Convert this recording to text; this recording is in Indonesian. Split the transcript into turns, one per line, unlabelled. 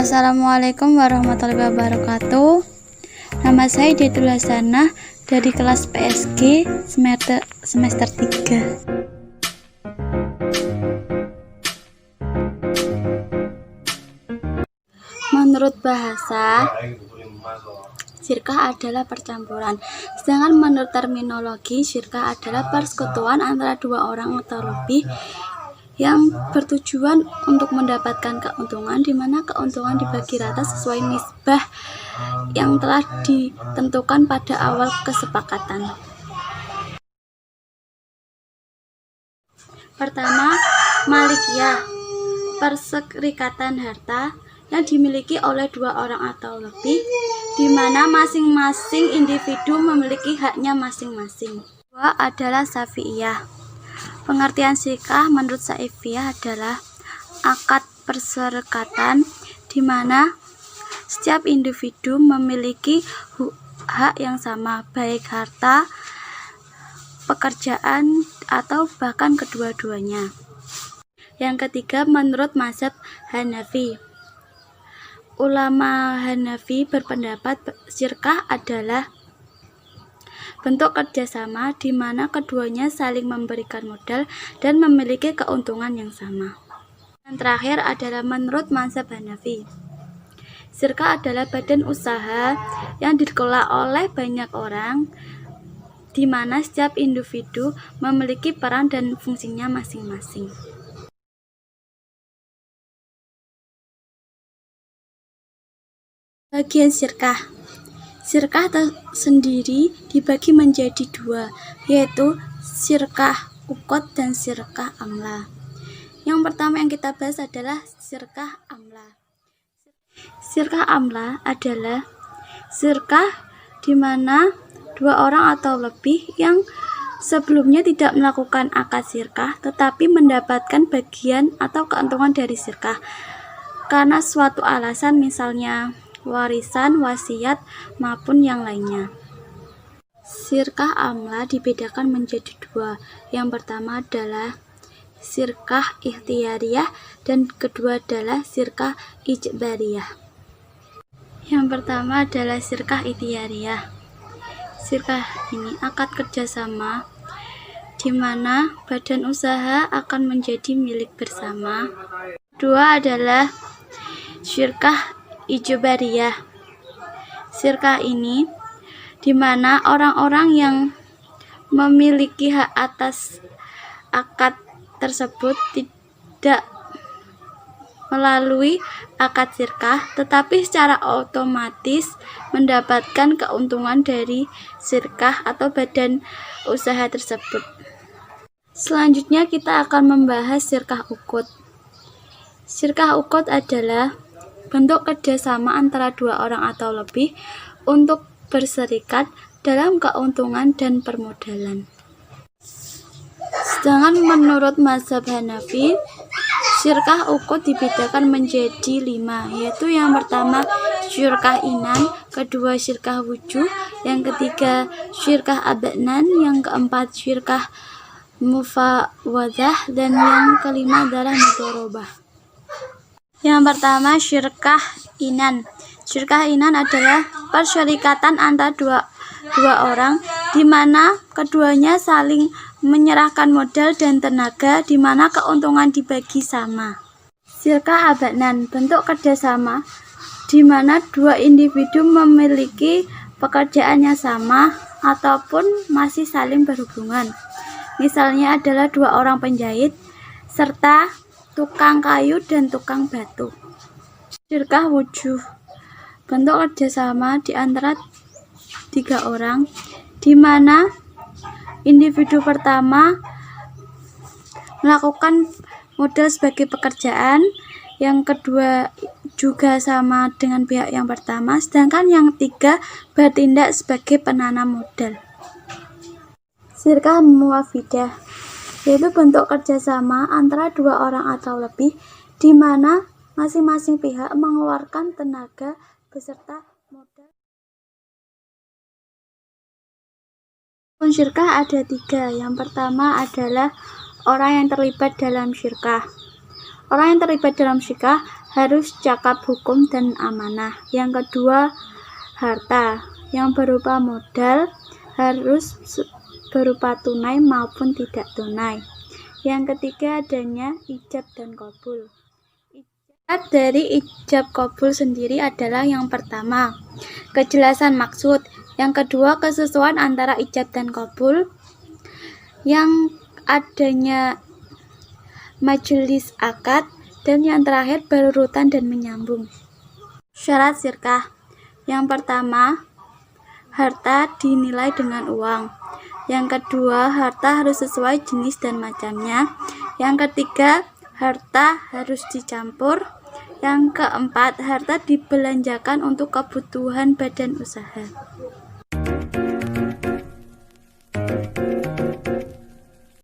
Assalamualaikum warahmatullahi wabarakatuh. Nama saya Daitul Hasanah dari kelas PSG semester 3. Menurut bahasa, syirkah adalah percampuran. Sedangkan menurut terminologi, syirkah adalah persekutuan antara dua orang atau lebih yang bertujuan untuk mendapatkan keuntungan, di mana keuntungan dibagi rata sesuai nisbah yang telah ditentukan pada awal kesepakatan. Pertama, malikiyah, perserikatan harta yang dimiliki oleh dua orang atau lebih, di mana masing-masing individu memiliki haknya masing-masing. Kedua adalah syafi'iyah. Pengertian syirkah menurut Syafi'iyah adalah akad perserikatan di mana setiap individu memiliki hak yang sama, baik harta, pekerjaan, atau bahkan kedua-duanya. Yang ketiga, menurut mazhab Hanafi. Ulama Hanafi berpendapat syirkah adalah bentuk kerjasama di mana keduanya saling memberikan modal dan memiliki keuntungan yang sama. Yang terakhir adalah menurut mazhab Hanafi. Syirkah adalah badan usaha yang dikelola oleh banyak orang, di mana setiap individu memiliki peran dan fungsinya masing-masing. Bagian syirkah. Syirkah sendiri dibagi menjadi dua, yaitu syirkah ukot dan syirkah amla. Yang pertama yang kita bahas adalah syirkah amla. Syirkah amla adalah syirkah di mana dua orang atau lebih yang sebelumnya tidak melakukan akad syirkah tetapi mendapatkan bagian atau keuntungan dari syirkah karena suatu alasan, misalnya warisan, wasiat, maupun yang lainnya. Syirkah amla dibedakan menjadi dua. Yang pertama adalah syirkah ikhtiyariyah dan kedua adalah syirkah ijbariyah. Yang pertama adalah syirkah ikhtiyariyah. Syirkah ini akad kerjasama di mana badan usaha akan menjadi milik bersama. Kedua adalah syirkah ijbariyah. Syirkah ini di mana orang-orang yang memiliki hak atas akad tersebut tidak melalui akad syirkah tetapi secara otomatis mendapatkan keuntungan dari syirkah atau badan usaha tersebut. Selanjutnya kita akan membahas syirkah ukut. Syirkah ukut adalah bentuk kerjasama antara dua orang atau lebih untuk berserikat dalam keuntungan dan permodalan. Sedangkan menurut mazhab Hanafi, syirkah ukut dibedakan menjadi 5, yaitu yang pertama syirkah inan, kedua syirkah wujuh, yang ketiga syirkah abnan, yang keempat syirkah mufawadah, dan yang kelima adalah mudharabah. Yang pertama, syirkah inan. Syirkah inan adalah persyarikatan antara dua orang di mana keduanya saling menyerahkan modal dan tenaga, di mana keuntungan dibagi sama. Syirkah abnan, bentuk kerjasama di mana dua individu memiliki pekerjaannya sama ataupun masih saling berhubungan. Misalnya adalah dua orang penjahit serta tukang kayu dan tukang batu. Syirkah wujuh, bentuk kerjasama di antara 3 orang, di mana individu pertama melakukan modal sebagai pekerjaan, yang kedua juga sama dengan pihak yang pertama, sedangkan yang ketiga bertindak sebagai penanam modal. Syirkah muwafidah, yaitu bentuk kerjasama antara dua orang atau lebih, di mana masing-masing pihak mengeluarkan tenaga beserta modal. Syirkah ada 3. Yang pertama adalah orang yang terlibat dalam syirkah. Orang yang terlibat dalam syirkah harus cakap hukum dan amanah. Yang kedua, harta yang berupa modal harus berupa tunai maupun tidak tunai. Yang ketiga, adanya ijab dan qabul. Syarat dari ijab qabul sendiri adalah yang pertama, kejelasan maksud. Yang kedua, kesesuaian antara ijab dan qabul. Yang adanya majelis akad. Dan yang terakhir, berurutan dan menyambung. Syarat sirkah. Yang pertama, harta dinilai dengan uang. Yang kedua, harta harus sesuai jenis dan macamnya. Yang ketiga, harta harus dicampur. Yang keempat, harta dibelanjakan untuk kebutuhan badan usaha.